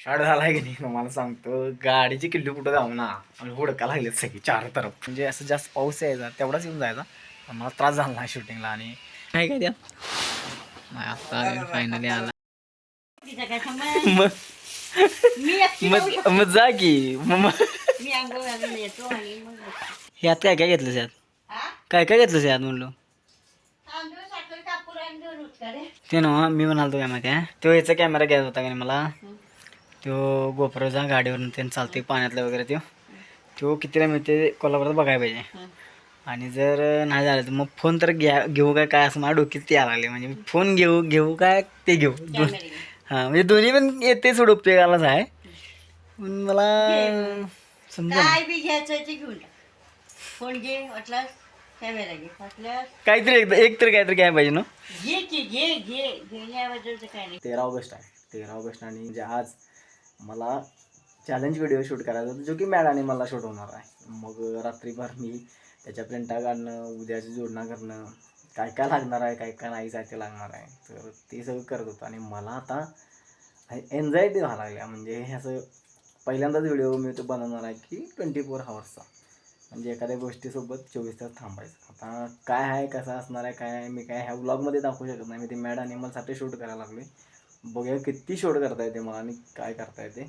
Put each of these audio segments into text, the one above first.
शाळ झाला की नाही मला सांगतो गाडीची किल्ली कुठं जाऊ ना आणि हुडका लागलेत सगळी चार तरफ. म्हणजे असं जास्त पाऊस यायचा तेवढाच येऊन जायचा पण मला त्रास झाला नाही शूटिंगला. आणि काय काय त्यात नाही आता फायनली आला. मग मग जा की मग ह्यात काय काय घेतलं यात काय काय घेतलं यात म्हणलो ते ना मी म्हणालतो काय माहिती आहे तो याचा कॅमेरा घ्यायचा होता का मला तो गोप्रोचा गाडीवरून ते चालते पाण्यातलं वगैरे तो कितीला मिळते कोल्हापुरात बघायला पाहिजे. आणि जर नाही झालं तर मग फोन तर घेऊ काय असं मला डोक्यात ते यायला लागले. म्हणजे फोन घेऊ काय ते घेऊ हां म्हणजे दोन्ही पण येते सोड उपयोगालाच आहे पण मला समजा फोन घे वाटलास कॅमेरा घे वाटल्यास काहीतरी एक तर काहीतरी काय पाहिजे ना. घे 13 ऑगस्ट आहे 13 ऑगस्ट आणि म्हणजे आज मला चॅलेंज व्हिडिओ शूट करायचा होता जो की मॅडाने मला शूट होणार आहे. मग रात्रीभर मी त्याच्या प्रिंटा काढणं उद्याची जोडणं करणं काय काय लागणार आहे काय काय नाही साहित्य लागणार आहे तर ते सगळं करत होतं. आणि मला आता एन्झायटी व्हायला लागल्या. म्हणजे हे असं पहिल्यांदाच व्हिडिओ मी तो बनवणार आहे की 24 हवर्सचा म्हणजे एखाद्या गोष्टीसोबत 24 तास थांबायचं. आता काय आहे कसं असणार आहे काय मी काय ह्या व्लॉगमध्ये दाखवू शकत नाही. मी ते मॅड ॲनिमलसाठी शूट करायला लागले. बघूया किती शूट करता येते मला आणि काय करता येते.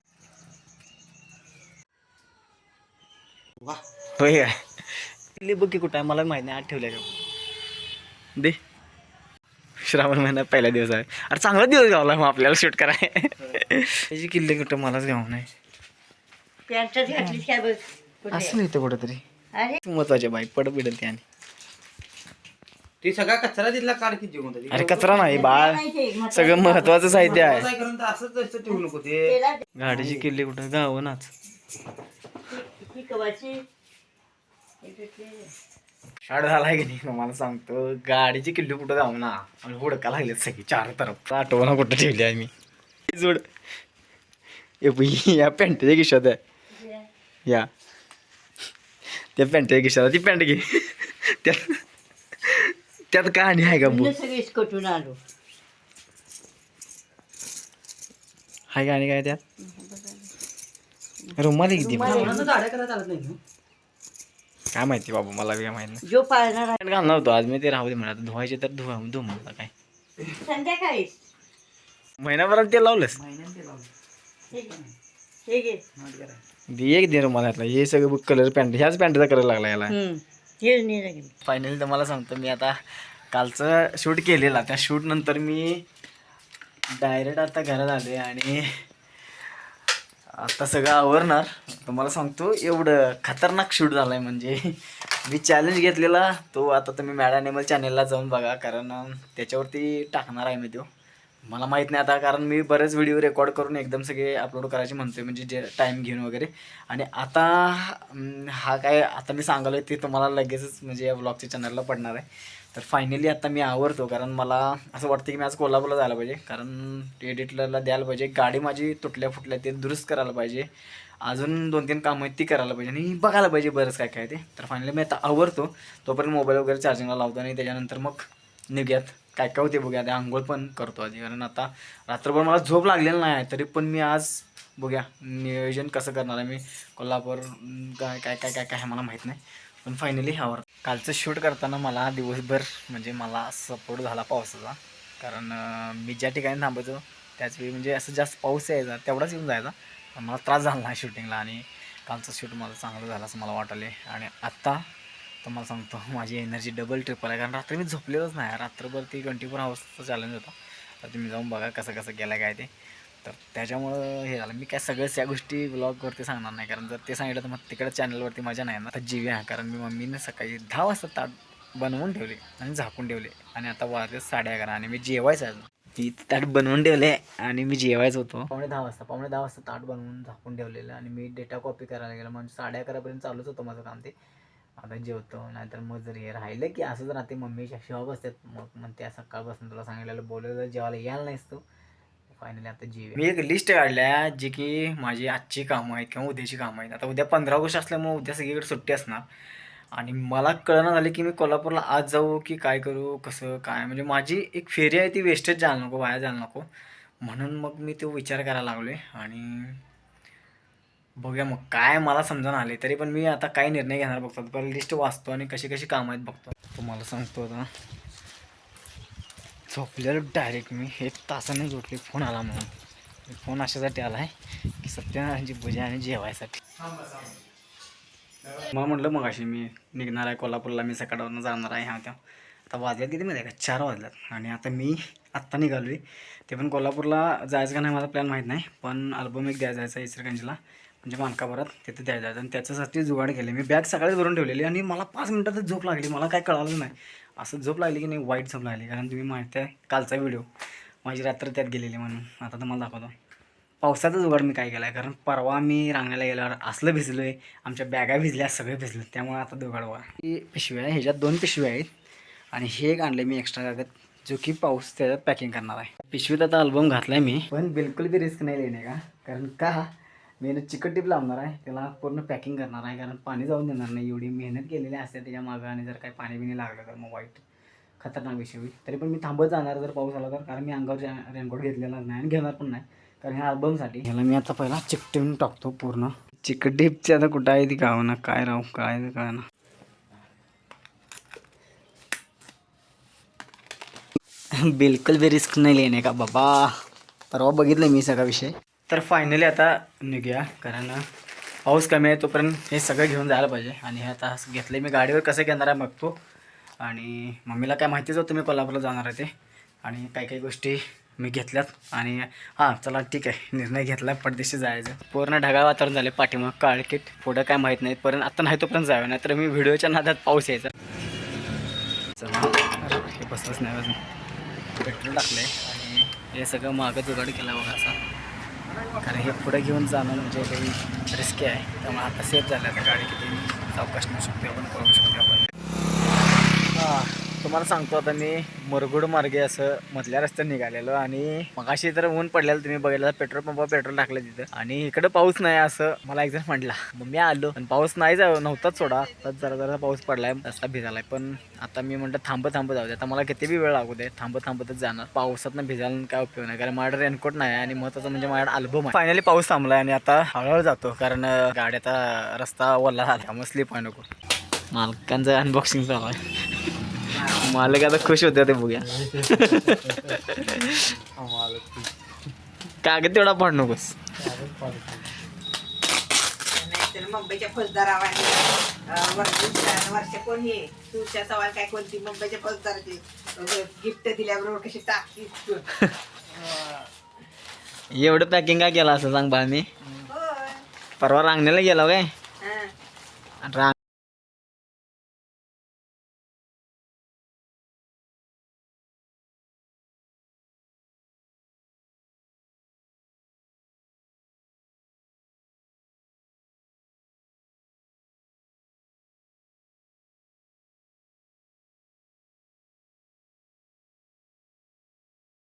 वा होय काय किल्ली बघ की कुठं आहे मला माहीत नाही. आत ठेवल्या दे श्रावण महिना पहिला दिवस आहे. अरे चांगला दिवस गावला मग आपल्याला शूट कराय त्याची किल्ली कुठं मलाच घ्यावं नाही असं नाही तर कुठंतरी महत्वाचे बाईक पड पिडल ते. आणि ते सगळा कचरा दिला काढ की जेवण. अरे कचरा नाही बाळ सगळं महत्वाचं साहित्य आहे. असंच ठेवू नको ते. गाडीची किल्ली कुठं गाव नाच शाळ झाला की नाही मला सांगतो गाडीची किल्ली कुठं जाऊ ना आणि हुडका लागलेत सगळी चार तरफ. आठवणा कुठं ठेवली आहे मी जोड या पॅन्टच्या खिशात आहे या त्या पॅन्टच्या खिशात ती पॅन्ट घे त्यात त्यात कहाणी आहे का बघ कटून आलो हाय गाणी काय त्यात रुमाली किती काय माहिती बाबा मला बी माहित नाही. जो पाळणार आहे घालणार होतो आज मी ते राहू दे म्हणा धुवायचे तर धुवा म्हणता काय संध्याकाळी महिनाभरात ते लावलंस हे घे एक दे रुमाला घातला हे सगळं कलर पॅन्ट ह्याच पॅन्टचा कलर लागला याला. फायनली तुम्हाला सांगतो मी आता कालचं शूट केलेला त्या शूट नंतर मी डायरेक्ट आता घरात आले आणि आता सगळं आवरणार. तुम्हाला सांगतो एवढं खतरनाक शूट झालं आहे. म्हणजे मी चॅलेंज घेतलेला तो आता तुम्ही मॅड ॲनिमल चॅनेलला जाऊन बघा कारण त्याच्यावरती टाकणार आहे मी तो. मला माहीत नाही आता कारण मी बरेच व्हिडिओ रेकॉर्ड करून एकदम सगळे अपलोड करायचे म्हणतो आहे म्हणजे जे टाईम घेऊन वगैरे. आणि आता हा काय आता मी सांगालो ते तुम्हाला लगेचच म्हणजे या व्लॉगच्या चॅनलला पडणार आहे. तर फायनली आता मी आवरतो कारण मला असं वाटतं की मी आज कोल्हापूरला जायला पाहिजे कारण एडिटरला द्यायला पाहिजे. गाडी माझी तुटल्या फुटल्या ते दुरुस्त करायला पाहिजे. अजून 2-3 कामं आहेत ती करायला पाहिजे आणि बघायला पाहिजे बरंच काय काय ते. तर फायनली मी आता आवरतो तोपर्यंत मोबाईल वगैरे चार्जिंगला लावतो आणि त्याच्यानंतर मग निघूयात काय काय होते बघूया. त्या आंघोळ पण करतो आधी कारण आता रात्रभर मला झोप लागलेलं नाही आहे तरी पण मी आज बघूया नियोजन कसं करणार आहे. मी कोल्हापूर काय काय काय काय काय मला माहीत नाही पण फायनली ह्यावर कालचं शूट करताना मला दिवसभर म्हणजे मला सपोर्ट झाला पावसाचा कारण मी ज्या ठिकाणी थांबायचो त्याचवेळी म्हणजे असं जास्त पाऊस यायचा तेवढाच येऊन जायचा पण मला त्रास झाला नाही शूटिंगला. आणि कालचं शूट मला चांगलं झालं असं मला वाटले. आणि आत्ता तुम्हाला सांगतो माझी एनर्जी डबल ट्रिपल आहे कारण रात्री मी झोपलेलंच नाही. रात्रभर ती 24 हवर्सचा चॅलेंज होता तर तुम्ही जाऊन बघा कसं कसं गेलं काय ते. तर त्याच्यामुळं हे झालं मी काय सगळ्याच या गोष्टी व्लॉगवरती सांगणार नाही कारण जर ते सांगितलं तर मग तिकडे चॅनलवरती मजा नाही ना. आता जीवी आहे कारण मी मम्मीने सकाळी 10 वाजता ताट बनवून ठेवले आणि झाकून ठेवले आणि आता वाजले 11:30 आणि मी जेवायचं आहे. ती ताट बनवून ठेवले आणि मी जेवायचं होतो 10:15 वाजता ताट बनवून झाकून ठेवलेलं आणि मी डेटा कॉपी करायला गेलो म्हणजे 11:30पर्यंत चालूच होतं माझं काम. ते आता जेवतो नाहीतर मग जर हे राहिलं की असंच राहते मम्मीच्या शिवा बसतात मग त्या सकाळपासून तुला सांगितलेलं बोलवलं जेवायला यायला नाहीस तू. फायनली आता मी एक लिस्ट काढल्या जी की माझी आजची कामं आहेत किंवा उद्याची कामं आहेत. आता उद्या 15 ऑगस्ट असल्यामुळे उद्या सगळीकडे सुट्टी असणार आणि मला कळना झालं की मी कोल्हापूरला आज जाऊ की काय करू कसं काय. म्हणजे माझी एक फेरी आहे ती वेस्टेज जायला नको वाया जायला नको म्हणून मग मी तो विचार करायला लागलो आहे आणि बघूया मग काय मला समजून आले. तरी पण मी आता काय निर्णय घेणार बघतो. पहिला लिस्ट वाचतो आणि कशी कशी कामं आहेत बघतो. तुम्हाला सांगतो आता झोपलेलो डायरेक्ट मी 1 तासाने झोपले. फोन आला म्हणून. फोन अशासाठी आला आहे की सत्याची भुजी आणि जेवायसाठी. मग म्हटलं मग अशी मी निघणार आहे कोल्हापूरला. मी सकाळवरून जाणार आहे ह्या त्या. आता वाजल्यात किती माहिती आहे का 4 वाजल्यात आणि आता मी आत्ता निघालो आहे. ते पण कोल्हापूरला जायचं का नाही माझा प्लॅन माहीत नाही. पण अल्बम एक द्यायचा आहे इचलकरंजीला म्हणजे मानकापुरात तिथे द्यायला जायचं आणि त्याच्यासाठी जुगाड केले. मी बॅग सकाळीच भरून ठेवलेली आणि मला 5 मिनिटातच झोप लागली. मला काय कळालं नाही. असं झोप लागली की नाही वाईट झोप लागली. कारण तुम्ही माहिती आहे कालचा व्हिडिओ माझी रात्र त्यात गेलेली म्हणून. आता तुम्हाला दाखवतो पावसाचा जुगाड मी काय केला आहे. कारण परवा मी रांगण्याला गेल्यावर असलं भिजलो आहे. आमच्या बॅगा भिजल्या सगळे भिजले. त्यामुळे आता जुगाड बघा ही पिशवी आहे. ह्याच्यात 2 पिशव्या आहेत आणि हे एक आणले मी एक्स्ट्रा कागद जो की पाऊस त्याच्यात पॅकिंग करणार आहे. पिशवीत आता अल्बम घातला आहे मी पण बिलकुल बी रिस्क नाही लेणे का. कारण का मी चिकट टिप लावणार आहे त्याला पूर्ण पॅकिंग करणार आहे. कारण पाणी जाऊन देणार नाही. एवढी मेहनत केलेली असते त्याच्या मागं आणि जर काही पाणी बिणी लागलं तर मग वाईट खतरनाक विषय होईल. तरी पण मी थांबत जाणार जर पाऊस आला तर. कारण मी अंगावर रेनकोट घेतलेला नाही आणि घेणार पण नाही. कारण ह्या अल्बमसाठी ह्याला मी आता पहिला चिकटवून टाकतो पूर्ण. चिकट टिपची आता कुठं आहे ती गाव ना काय राहू काय काय ना. बिलकुल भी रिस्क नाही लेणे का बाबा. परवा बघितलं मी सगळा विषय. तर फायनली आता निघूया कारण पाऊस कमी आहे तोपर्यंत हे सगळं घेऊन जायला पाहिजे. आणि हे आता घेतलं मी गाडीवर कसं घेणार आहे बघतो. आणि मम्मीला काय माहितीच होतं मी कोल्हापूरला जाणार आहे ते. आणि काही काही गोष्टी मी घेतल्यात आणि हां चला ठीक आहे निर्णय घेतला पडदेशी जायचं. पूर्ण ढगाळ वातावरण झाले पाठीमग काळकीट पुढं काय माहीत नाही. पर्यंत आता नाही तोपर्यंत जावं नाही तर मी व्हिडिओच्या नादात पाऊस यायचा. चला हे बसलंच नाही अजून. पेट्रोल टाकलं आहे आणि हे सगळं मागं जुगाड केला बघा असा. कारण हे पुढं घेऊन जाणं म्हणजे काही रिस्की आहे. त्यामुळे आता सेफ झालं. आता गाडी किती सावकाश नेऊ शकते आपण पळवू शकते आपण. तुम्हाला सांगतो आता मी मुरगुड मार्गे असं मधल्या रस्त्यात निघालेलो आणि मगाशी तर ऊन पडलेलं तुम्ही बघितलं. पेट्रोल पंपावर पेट्रोल टाकलं तिथं आणि इकडं पाऊस नाही असं मला एक जण म्हटला. मग मी आलो पण पाऊस नाही नव्हताच सोडा. तर जरा जरा पाऊस पडलाय रस्ता भिजालाय. पण आता मी म्हटलं थांबत जाऊ दे. आता मला किती बी वेळ लागू दे थांबतच जाणार. पावसातनं भिजायला काय उपयोग नाही कारण माझ्याकडे रेनकोट नाही आणि महत्त्वाचं म्हणजे माझ्याकडे अल्बम आहे. फायनली पाऊस थांबलाय आणि आता हळूहळू जातो कारण गाडी आता रस्ता ओला झाला मग स्लिप आहे नको. मालकांचं अनबॉक्सिंग चालू आहे. मालक आता खुश होते ते बघूया. कागद तेवढा पाड नकोस. मुंबईच्या फौजदारावाने वर्ष कोण हे तुझ्या सवाल काय कोणती मुंबईच्या फौजदाराची गिफ्ट दिल्याबरोबर कशी टाकली. एवढं पॅकिंग काय केलं असं सांग बा. मी परवा रांगण्याला गेलो काय.